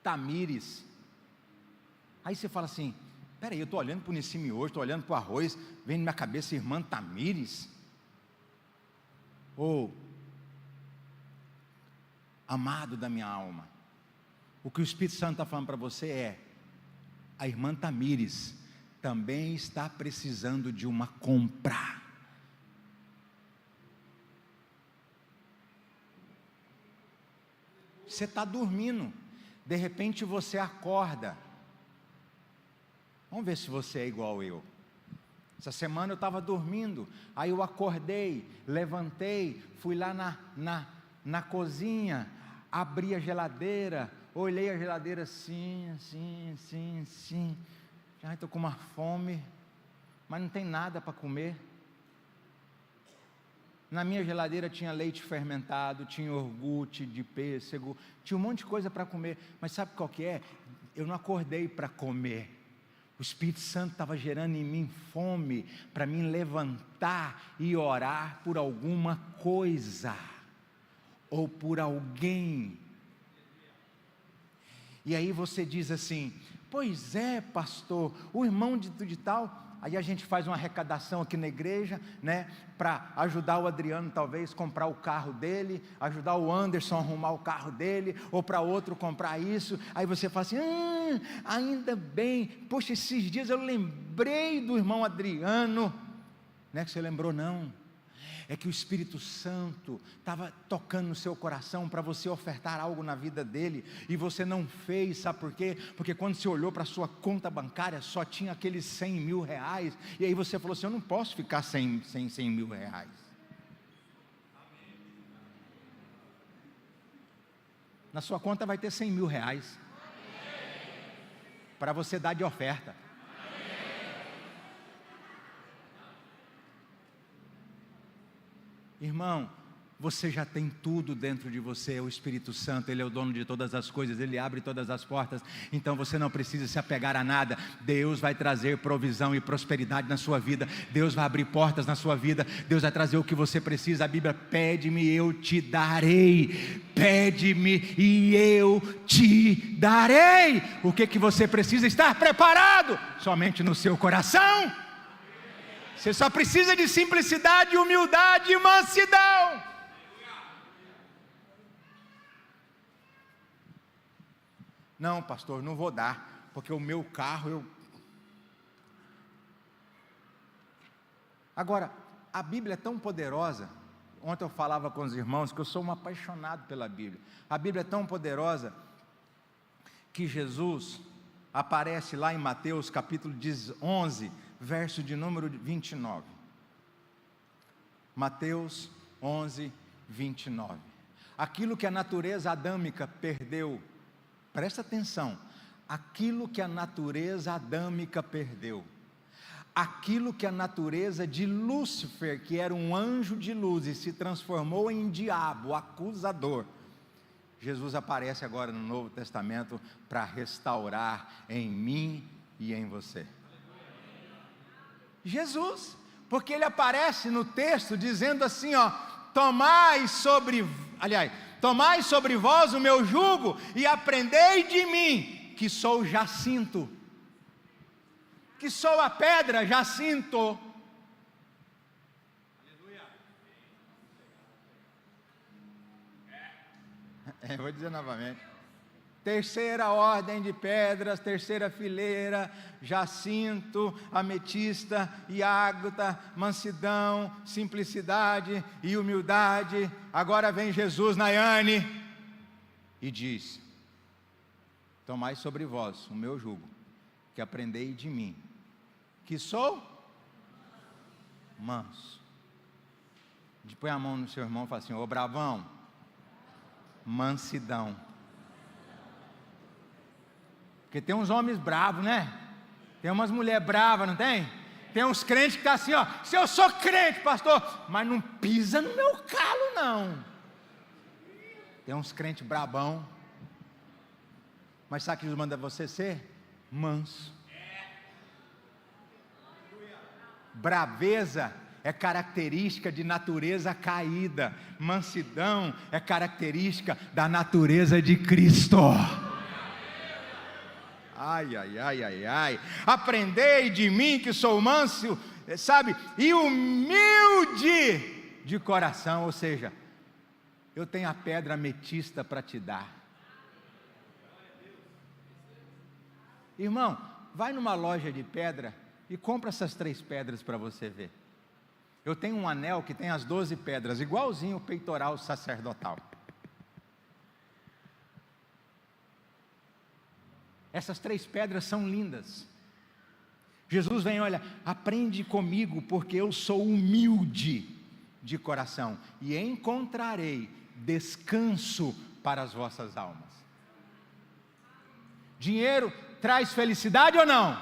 Tamires. Aí você fala assim: peraí, eu estou olhando para esse miojo, estou olhando para o arroz, vem na minha cabeça irmã Tamires. Ou amado da minha alma. O que o Espírito Santo está falando para você é: a irmã Tamires também está precisando de uma compra. Você está dormindo, de repente você acorda. Vamos ver se você é igual eu. Essa semana eu estava dormindo, aí eu acordei, levantei, fui lá na cozinha, abri a geladeira, olhei a geladeira assim. Já estou com uma fome, mas não tem nada para comer. Na minha geladeira tinha leite fermentado, tinha iogurte de pêssego, tinha um monte de coisa para comer, mas sabe qual que é? Eu não acordei para comer. O Espírito Santo estava gerando em mim fome para me levantar e orar por alguma coisa, ou por alguém. E aí você diz assim: pois é, pastor, o irmão de tal. Aí a gente faz uma arrecadação aqui na igreja, né, para ajudar o Adriano talvez comprar o carro dele, ajudar o Anderson a arrumar o carro dele, ou para outro comprar isso. Aí você fala assim: ainda bem, poxa, esses dias eu lembrei do irmão Adriano. Não é que você lembrou, não, é que o Espírito Santo estava tocando no seu coração para você ofertar algo na vida dele, e você não fez. Sabe por quê? Porque quando você olhou para a sua conta bancária, só tinha aqueles 100 mil reais, e aí você falou assim: eu não posso ficar sem 100 mil reais. Na sua conta vai ter 100 mil reais, para você dar de oferta. Irmão, Você já tem tudo dentro de você. O Espírito Santo, Ele é o dono de todas as coisas, Ele abre todas as portas. Então você não precisa se apegar a nada. Deus vai trazer provisão e prosperidade na sua vida. Deus vai abrir portas na sua vida. Deus vai trazer o que você precisa. A Bíblia: pede-me e eu te darei. Pede-me e eu te darei. O que você precisa? Estar preparado somente no seu coração. Você só precisa de simplicidade, humildade e mansidão. Não, pastor, não vou dar, porque o meu carro Agora, a Bíblia é tão poderosa. Ontem eu falava com os irmãos que eu sou um apaixonado pela Bíblia. A Bíblia é tão poderosa que Jesus aparece lá em Mateus capítulo 11, verso de número 29. Mateus 11, 29. Aquilo que a natureza adâmica perdeu, presta atenção, aquilo que a natureza adâmica perdeu, aquilo que a natureza de Lúcifer, que era um anjo de luz e se transformou em diabo, acusador, Jesus aparece agora no Novo Testamento para restaurar em mim e em você. Jesus, porque ele aparece no texto dizendo assim, tomai sobre vós o meu jugo e aprendei de mim, que sou jacinto, que sou a pedra jacinto. Vou dizer novamente: terceira ordem de pedras, terceira fileira, jacinto, ametista e ágata, mansidão, simplicidade e humildade. Agora vem Jesus, Nayane, e diz: tomai sobre vós o meu jugo, que aprendei de mim, que sou manso. Põe a mão no seu irmão e fala assim: ô bravão, mansidão. Porque tem uns homens bravos, né? Tem umas mulheres bravas, não tem? Tem uns crentes que estão assim, se eu sou crente, pastor, mas não pisa no meu calo, não. Tem uns crentes brabão. Mas sabe o que Jesus manda você ser? Manso. Braveza é característica de natureza caída. Mansidão é característica da natureza de Cristo. Ai, ai, ai, ai, ai. Aprendei de mim, que sou manso, e humilde de coração. Ou seja, eu tenho a pedra ametista para te dar. Irmão, vai numa loja de pedra e compra essas 3 pedras para você ver. Eu tenho um anel que tem as 12 pedras, igualzinho o peitoral sacerdotal. Essas 3 pedras são lindas. Jesus vem, olha, aprende comigo, porque eu sou humilde de coração, e encontrarei descanso para as vossas almas. Dinheiro traz felicidade ou não?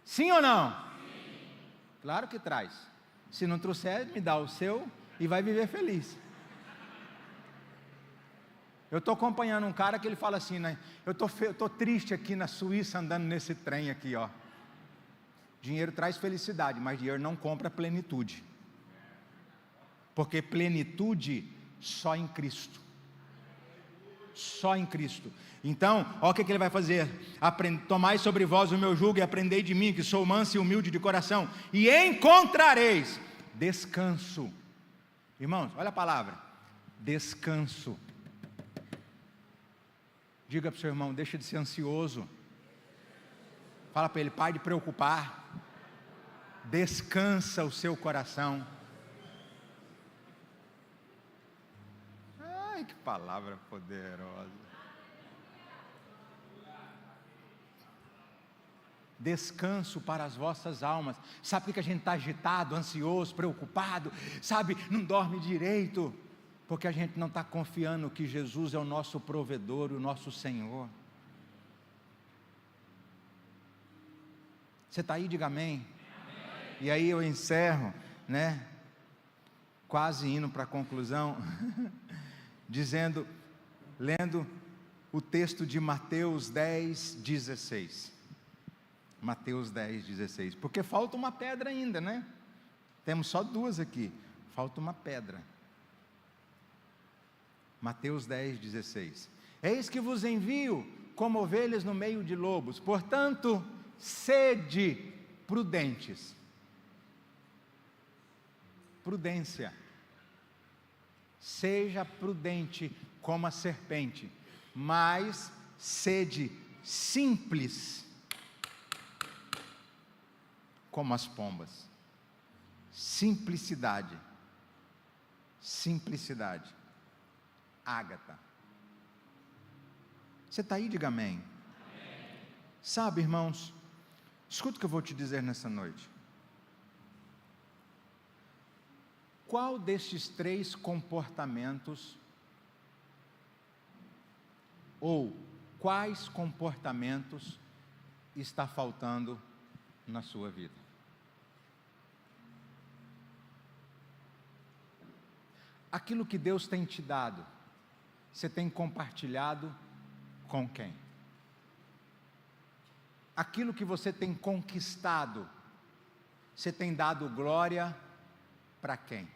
Sim ou não? Sim. Claro que traz. Se não trouxer, me dá o seu e vai viver feliz. Eu estou acompanhando um cara que ele fala assim, né? Eu estou triste aqui na Suíça, andando nesse trem aqui, Dinheiro traz felicidade, mas dinheiro não compra plenitude. Porque plenitude só em Cristo. Só em Cristo. Então, olha o que ele vai fazer: tomai sobre vós o meu jugo e aprendei de mim, que sou manso e humilde de coração, e encontrareis descanso. Irmãos, olha a palavra: descanso. Diga para o seu irmão: deixa de ser ansioso. Fala para ele: pare de preocupar. Descansa o seu coração. Ai, que palavra poderosa. Descanso para as vossas almas. Sabe por que a gente está agitado, ansioso, preocupado? Não dorme direito? Porque a gente não está confiando que Jesus é o nosso provedor, o nosso Senhor. Você está aí? Diga amém. Amém. E aí eu encerro, quase indo para a conclusão, lendo o texto de Mateus 10:16. Mateus 10:16. Porque falta uma pedra ainda, né? Temos só duas aqui. Falta uma pedra. Mateus 10:16. Eis que vos envio como ovelhas no meio de lobos. Portanto, sede prudentes. Prudência. Seja prudente como a serpente, mas sede simples como as pombas. Simplicidade. Simplicidade. Ágata. Você está aí? Diga amém. Amém. Sabe, irmãos, escuta o que eu vou te dizer nessa noite. Qual destes 3 comportamentos, ou quais comportamentos está faltando na sua vida? Aquilo que Deus tem te dado, você tem compartilhado com quem? Aquilo que você tem conquistado, você tem dado glória para quem?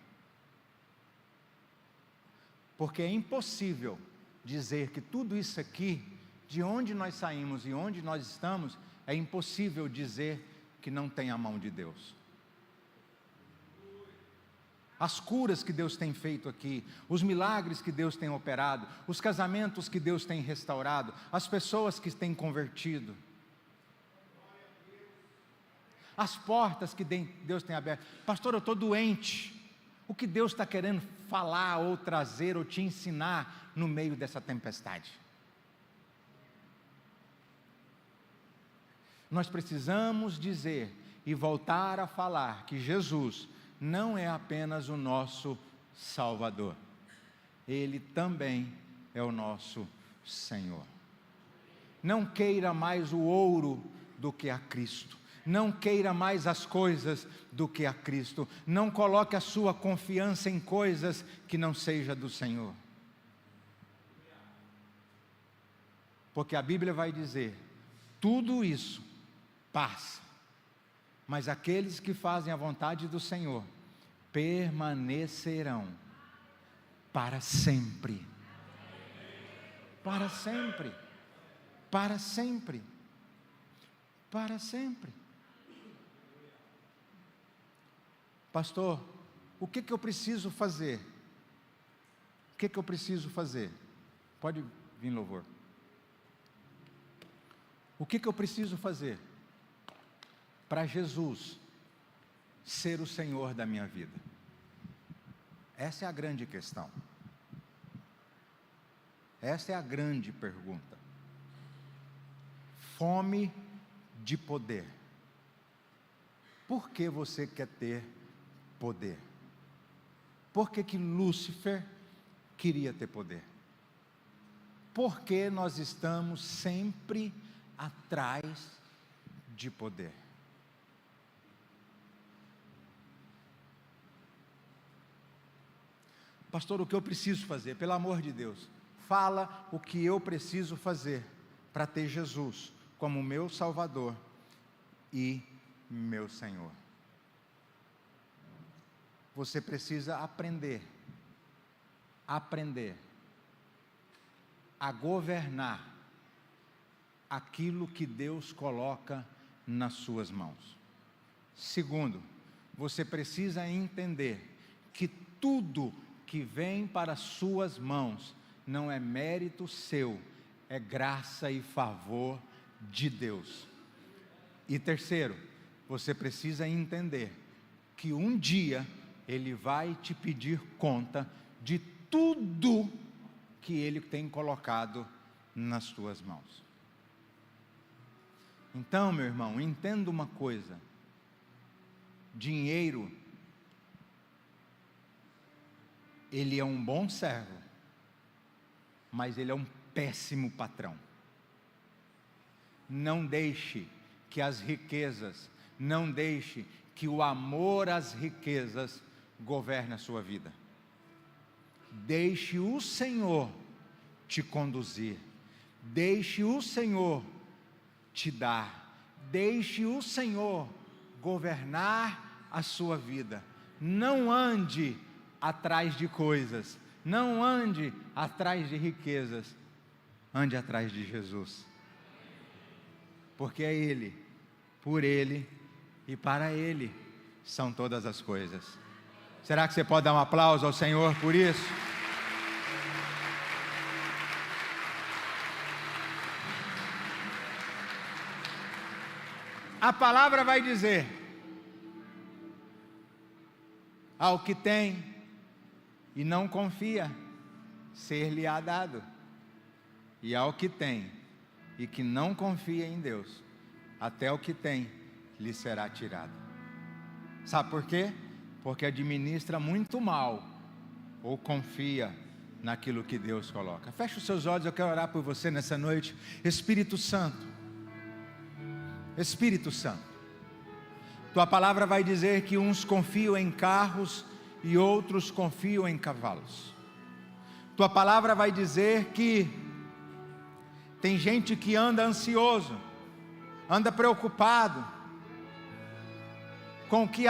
Porque é impossível dizer que tudo isso aqui, de onde nós saímos e onde nós estamos, é impossível dizer que não tem a mão de Deus. As curas que Deus tem feito aqui, os milagres que Deus tem operado, os casamentos que Deus tem restaurado, as pessoas que têm convertido, as portas que Deus tem aberto. Pastor, eu estou doente. O que Deus está querendo falar ou trazer ou te ensinar no meio dessa tempestade? Nós precisamos dizer e voltar a falar que Jesus não é apenas o nosso Salvador, Ele também é o nosso Senhor. Não queira mais o ouro do que a Cristo, não queira mais as coisas do que a Cristo, não coloque a sua confiança em coisas que não seja do Senhor, porque a Bíblia vai dizer, tudo isso passa, mas aqueles que fazem a vontade do Senhor permanecerão para sempre. Para sempre. Para sempre. Para sempre. Pastor, o que eu preciso fazer? O que eu preciso fazer? Pode vir, louvor. O que eu preciso fazer para Jesus ser o Senhor da minha vida? Essa é a grande questão. Essa é a grande pergunta. Fome de poder. Por que você quer ter poder? Por que Lúcifer queria ter poder? Por que nós estamos sempre atrás de poder? Pastor, o que eu preciso fazer? Pelo amor de Deus, fala o que eu preciso fazer para ter Jesus como meu Salvador e meu Senhor. Você precisa aprender a governar aquilo que Deus coloca nas suas mãos. Segundo, você precisa entender que tudo que vem para as suas mãos não é mérito seu, é graça e favor de Deus. E terceiro, você precisa entender que um dia Ele vai te pedir conta de tudo que Ele tem colocado nas tuas mãos. Então, meu irmão, entenda uma coisa: dinheiro, ele é um bom servo, mas ele é um péssimo patrão. Não deixe que as riquezas, não deixe que o amor às riquezas governe a sua vida. Deixe o Senhor te conduzir. Deixe o Senhor te dar. Deixe o Senhor governar a sua vida. Não ande atrás de coisas. Não ande atrás de riquezas. Ande atrás de Jesus. Porque é Ele, por Ele e para Ele são todas as coisas. Será que você pode dar um aplauso ao Senhor por isso? A palavra vai dizer: ao que tem e não confia, ser-lhe-á dado. E ao que tem e que não confia em Deus, até o que tem lhe será tirado. Sabe por quê? Porque administra muito mal ou confia naquilo que Deus coloca. Feche os seus olhos, eu quero orar por você nessa noite. Espírito Santo, Espírito Santo, tua palavra vai dizer que uns confiam em carros e outros confiam em cavalos. Tua palavra vai dizer que tem gente que anda ansioso, anda preocupado com o que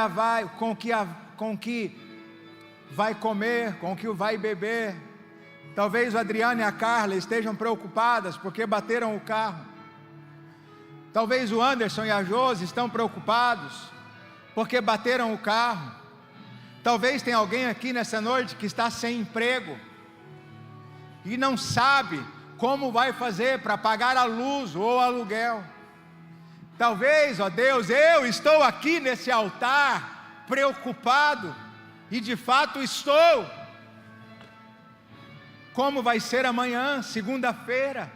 vai comer, com o que vai beber. Talvez o Adriano e a Carla estejam preocupadas porque bateram o carro. Talvez o Anderson e a Josi estão preocupados porque bateram o carro. Talvez tenha alguém aqui nessa noite que está sem emprego e não sabe como vai fazer para pagar a luz ou aluguel. Talvez, ó Deus, eu estou aqui nesse altar preocupado, e de fato estou. Como vai ser amanhã, segunda-feira?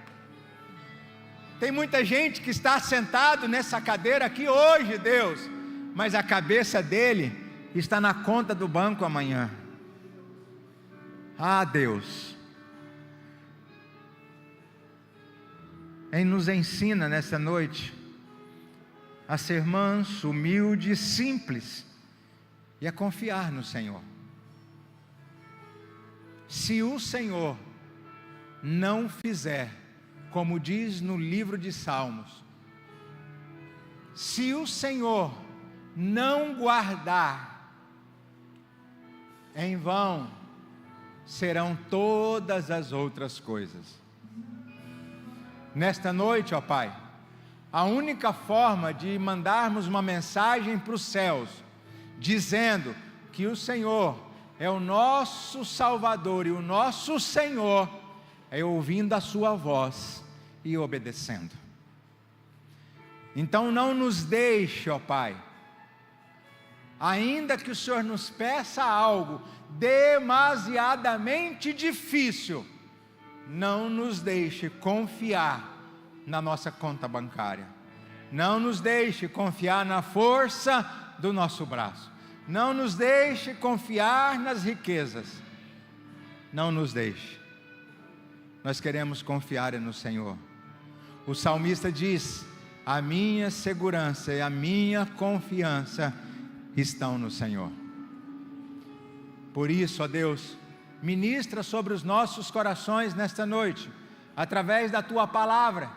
Tem muita gente que está sentado nessa cadeira aqui hoje, Deus, mas a cabeça dele está na conta do banco amanhã. Ah, Deus, nos ensina nessa noite a ser manso, humilde, simples e a confiar no Senhor. Se o Senhor não fizer, como diz no livro de Salmos, se o Senhor não guardar, em vão serão todas as outras coisas. Nesta noite, ó Pai, a única forma de mandarmos uma mensagem para os céus, dizendo que o Senhor é o nosso Salvador e o nosso Senhor, é ouvindo a sua voz e obedecendo. Então não nos deixe, ó Pai, ainda que o Senhor nos peça algo demasiadamente difícil, não nos deixe confiar na nossa conta bancária, não nos deixe confiar na força do nosso braço, não nos deixe confiar nas riquezas, não nos deixe. Nós queremos confiar no Senhor. O salmista diz: a minha segurança e a minha confiança estão no Senhor. Por isso, ó Deus, ministra sobre os nossos corações nesta noite, através da tua palavra,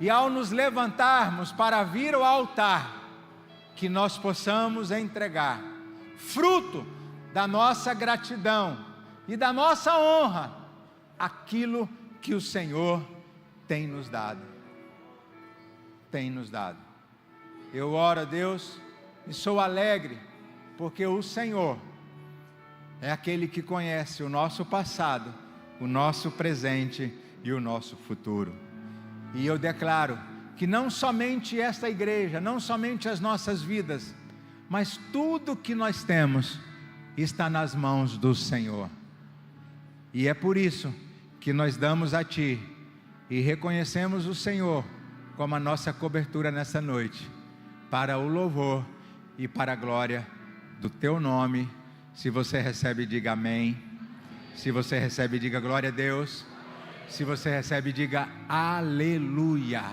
e ao nos levantarmos para vir ao altar, que nós possamos entregar fruto da nossa gratidão e da nossa honra, aquilo que o Senhor tem nos dado. Tem nos dado. Eu oro a Deus e sou alegre, porque o Senhor é aquele que conhece o nosso passado, o nosso presente e o nosso futuro. E eu declaro que não somente esta igreja, não somente as nossas vidas, mas tudo que nós temos está nas mãos do Senhor. E é por isso que nós damos a Ti e reconhecemos o Senhor como a nossa cobertura nessa noite, para o louvor e para a glória do Teu nome. Se você recebe, diga amém. Se você recebe, diga glória a Deus. Se você recebe, diga aleluia.